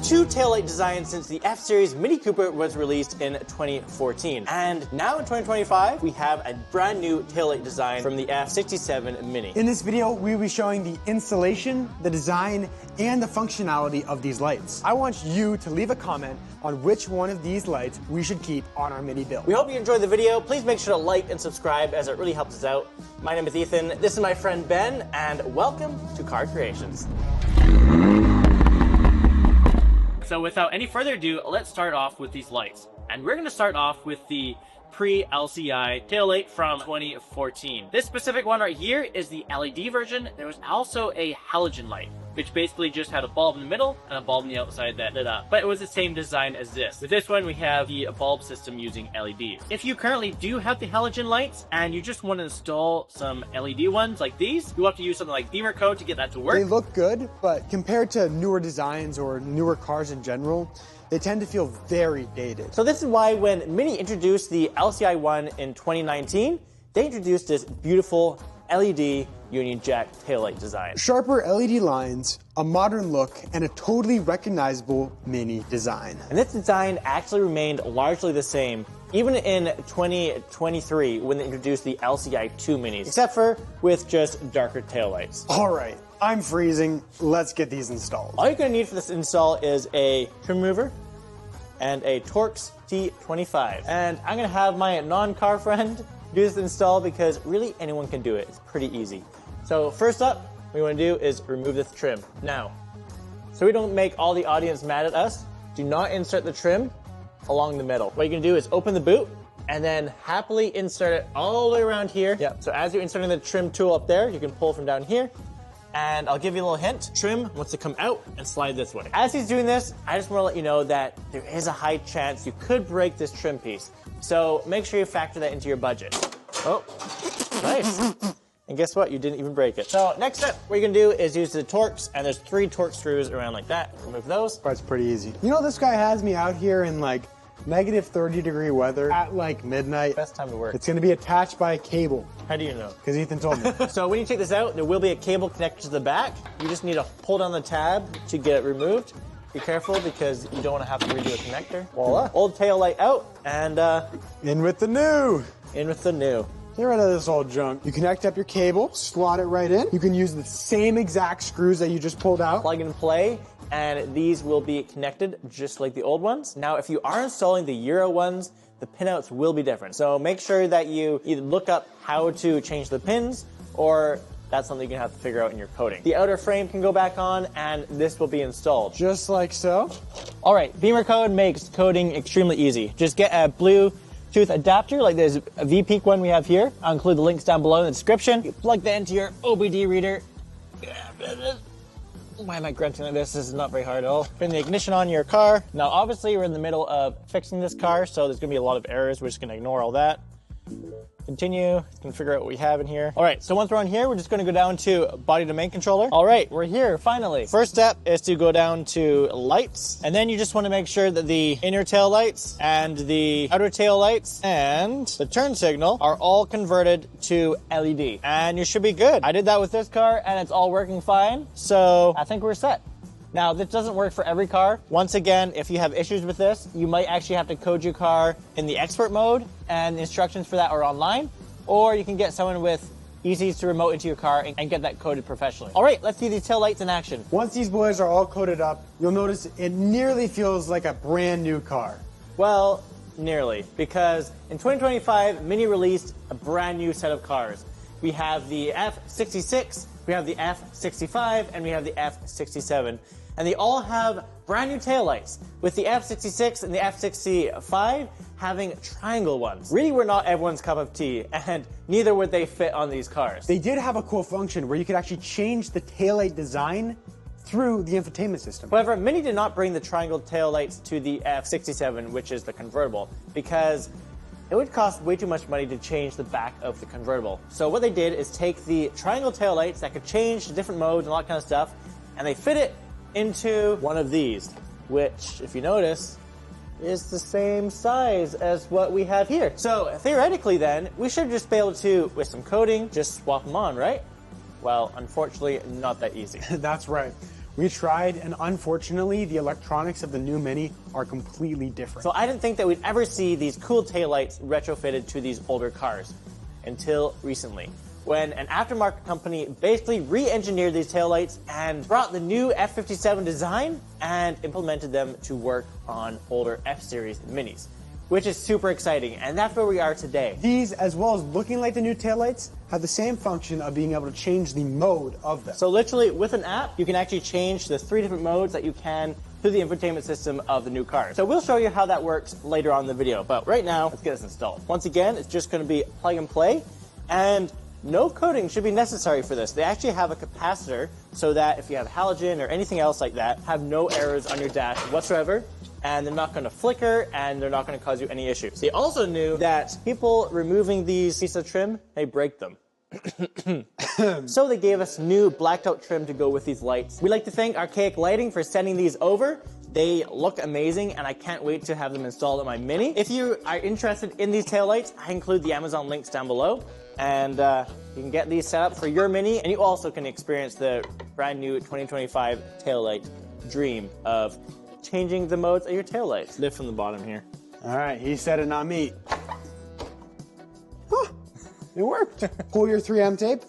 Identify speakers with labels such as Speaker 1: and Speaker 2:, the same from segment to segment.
Speaker 1: two taillight designs since the F-Series Mini Cooper was released in 2014. And now in 2025, we have a brand new taillight design from the F57 Mini.
Speaker 2: In this video, we'll be showing the installation, the design, and the functionality of these lights. I want you to leave a comment on which one of these lights we should keep on our Mini build.
Speaker 1: We hope you enjoyed the video. Please make sure to like and subscribe as it really helps us out. My name is Ethan, this is my friend Ben, and welcome to Car Creations. So without any further ado, let's start off with these lights. And we're going to start off with the pre-LCI taillight from 2014. This specific one right here is the LED version. There was also a halogen light, which basically just had a bulb in the middle and a bulb on the outside that lit up. But it was the same design as this. With this one, we have the bulb system using LEDs. If you currently do have the halogen lights and you just want to install some LED ones like these, you have to use something like Beamer Code to get that to work.
Speaker 2: They look good, but compared to newer designs or newer cars in general, they tend to feel very dated.
Speaker 1: So this is why when Mini introduced the LCI one in 2019, they introduced this beautiful LED Union Jack taillight design.
Speaker 2: Sharper LED lines, a modern look, and a totally recognizable Mini design.
Speaker 1: And this design actually remained largely the same even in 2023 when they introduced the LCI 2 Minis, except for with just darker taillights.
Speaker 2: All right, I'm freezing. Let's get these installed.
Speaker 1: All you're going to need for this install is a trim remover and a Torx T25. And I'm going to have my non-car friend do this install because really anyone can do it. It's pretty easy. So first up, what you want to do is remove this trim. Now, so we don't make all the audience mad at us, do not insert the trim along the middle. What you're going to do is open the boot and then happily insert it all the way around here. Yep. So as you're inserting the trim tool up there, you can pull from down here. And I'll give you a little hint. Trim wants to come out and slide this way. As he's doing this, I just want to let you know that there is a high chance you could break this trim piece. So make sure you factor that into your budget. Oh, nice. And guess what? You didn't even break it. So next step, what you're gonna do is use the Torx, and there's 3 Torx screws around like that. Remove those.
Speaker 2: That's pretty easy. You know, this guy has me out here in like negative 30-degree weather at like midnight.
Speaker 1: Best time to work.
Speaker 2: It's gonna be attached by a cable.
Speaker 1: How do you know?
Speaker 2: Because Ethan told me.
Speaker 1: So when you take this out, there will be a cable connected to the back. You just need to pull down the tab to get it removed. Be careful because you don't want to have to redo a connector. Voila. Old tail light out and
Speaker 2: in with the new.
Speaker 1: In with the new.
Speaker 2: Get rid of this old junk. You connect up your cable, slot it right in. You can use the same exact screws that you just pulled out.
Speaker 1: Plug and play, and these will be connected just like the old ones. Now, if you are installing the Euro ones, the pinouts will be different. So make sure that you either look up how to change the pins, or that's something you're gonna have to figure out in your coding. The outer frame can go back on, and this will be installed.
Speaker 2: Just like so.
Speaker 1: All right, Beamer Code makes coding extremely easy. Just get a Bluetooth adapter, like there's a V-Peak one we have here. I'll include the links down below in the description. You plug that into your OBD reader. Why am I grunting like this? This is not very hard at all. Turn the ignition on your car. Now, obviously, we're in the middle of fixing this car, so there's gonna be a lot of errors. We're just gonna ignore all that. Continue, can figure out what we have in here. All right, so once we're on here, we're just gonna go down to body domain controller. All right, we're here, finally. First step is to go down to lights, and then you just wanna make sure that the inner tail lights and the outer tail lights and the turn signal are all converted to LED, and you should be good. I did that with this car, and it's all working fine, so I think we're set. Now, this doesn't work for every car. Once again, if you have issues with this, you might actually have to code your car in the expert mode, and the instructions for that are online, or you can get someone with easy to remote into your car and get that coded professionally. All right, let's see these tail lights in action.
Speaker 2: Once these boys are all coded up, you'll notice it nearly feels like a brand new car.
Speaker 1: Well, nearly, because in 2025, Mini released a brand new set of cars. We have the F56, we have the F65, and we have the F67. And they all have brand new taillights, with the F56 and the F65 having triangle ones. Really were not everyone's cup of tea, and neither would they fit on these cars.
Speaker 2: They did have a cool function where you could actually change the taillight design through the infotainment system.
Speaker 1: However, Mini did not bring the triangle taillights to the F67, which is the convertible, because it would cost way too much money to change the back of the convertible. So what they did is take the triangle taillights that could change to different modes and all that kind of stuff, and they fit it into one of these, which, if you notice, is the same size as what we have here. So theoretically then, we should just be able to, with some coding, just swap them on, right? Well, unfortunately, not that easy.
Speaker 2: That's right. We tried, and unfortunately, the electronics of the new Mini are completely different.
Speaker 1: So I didn't think that we'd ever see these cool taillights retrofitted to these older cars until recently, when an aftermarket company basically re-engineered these taillights and brought the new F57 design and implemented them to work on older F-Series Minis, which is super exciting, and that's where we are today.
Speaker 2: These, as well as looking like the new taillights, have the same function of being able to change the mode of them.
Speaker 1: So literally, with an app, you can actually change the 3 different modes that you can to the infotainment system of the new car. So we'll show you how that works later on in the video, but right now, let's get this installed. Once again, it's just gonna be plug and play, and no coding should be necessary for this. They actually have a capacitor so that if you have halogen or anything else like that, have no errors on your dash whatsoever, and they're not going to flicker, and they're not going to cause you any issues. They also knew that people removing these pieces of trim, they break them. So they gave us new blacked out trim to go with these lights. We'd like to thank Archaic Lighting for sending these over. They look amazing, and I can't wait to have them installed in my Mini. If you are interested in these taillights, I include the Amazon links down below, and you can get these set up for your Mini, and you also can experience the brand new 2025 taillight dream of changing the modes of your taillights. Lift from the bottom here.
Speaker 2: All right, he said it, not me. Huh, it worked. Pull your 3M tape,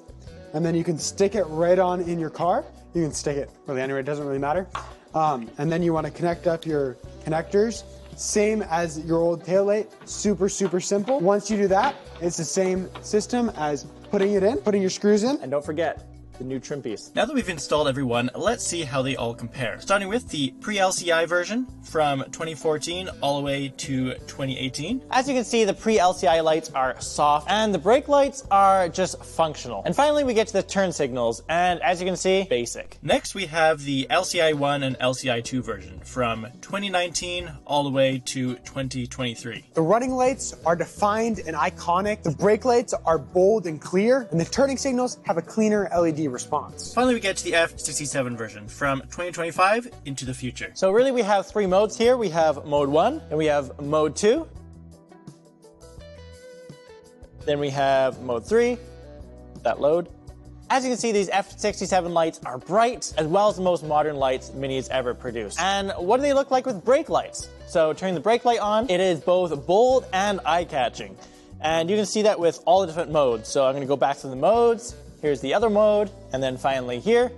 Speaker 2: and then you can stick it right on in your car. You can stick it really anywhere, it doesn't really matter. And then you want to connect up your connectors, same as your old taillight, super, super simple. Once you do that, it's the same system as putting it in, putting your screws in.
Speaker 1: And don't forget, the new trim piece.
Speaker 3: Now that we've installed everyone, let's see how they all compare. Starting with the pre-LCI version from 2014 all the way to 2018.
Speaker 1: As you can see, the pre-LCI lights are soft, and the brake lights are just functional. And finally, we get to the turn signals, and as you can see, basic.
Speaker 3: Next, we have the LCI 1 and LCI 2 version from 2019 all the way to 2023.
Speaker 2: The running lights are defined and iconic. The brake lights are bold and clear, and the turning signals have a cleaner LED response.
Speaker 3: Finally, we get to the F57 version from 2025 into the future.
Speaker 1: So really, we have 3 modes here. We have mode 1, and we have mode 2. Then we have mode 3, that load. As you can see, these F57 lights are bright, as well as the most modern lights Mini's ever produced. And what do they look like with brake lights? So turning the brake light on, it is both bold and eye-catching. And you can see that with all the different modes. So I'm gonna go back to the modes. Here's the other mode, and then finally here.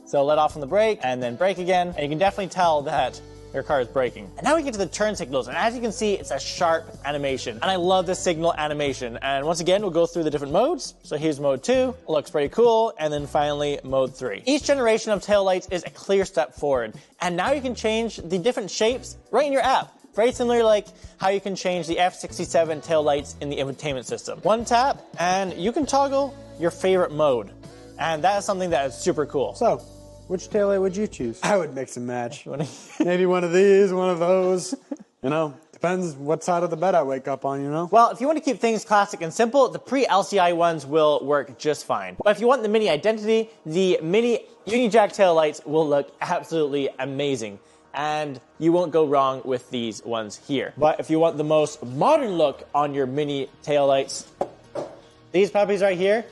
Speaker 1: So let off on the brake, and then brake again, and you can definitely tell that your car is braking. And now we get to the turn signals, and as you can see, it's a sharp animation. And I love the signal animation. And once again, we'll go through the different modes. So here's mode 2, looks pretty cool, and then finally mode 3. Each generation of taillights is a clear step forward, and now you can change the different shapes right in your app. Very similar like how you can change the F57 taillights in the infotainment system. One tap, and you can toggle your favorite mode. And that is something that is super cool.
Speaker 2: So, which taillight would you choose? I would mix and match. Maybe one of these, one of those. You know, depends what side of the bed I wake up on, you know?
Speaker 1: Well, if you want to keep things classic and simple, the pre-LCI ones will work just fine. But if you want the Mini identity, the Mini Union Jack taillights will look absolutely amazing. And you won't go wrong with these ones here. But if you want the most modern look on your Mini taillights, these puppies right here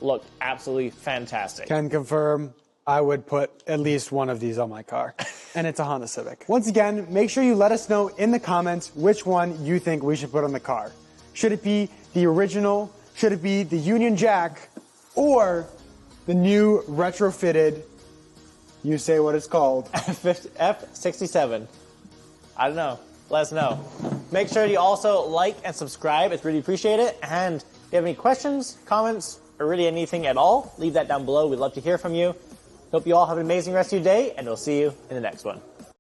Speaker 1: look absolutely fantastic.
Speaker 2: Can confirm I would put at least one of these on my car. And it's a Honda Civic. Once again, make sure you let us know in the comments which one you think we should put on the car. Should it be the original? Should it be the Union Jack? Or the new retrofitted, you say what it's called?
Speaker 1: F57. I don't know. Let us know. Make sure you also like and subscribe. It's really appreciated. And if you have any questions, comments, or really anything at all, leave that down below. We'd love to hear from you. Hope you all have an amazing rest of your day, and we'll see you in the next one.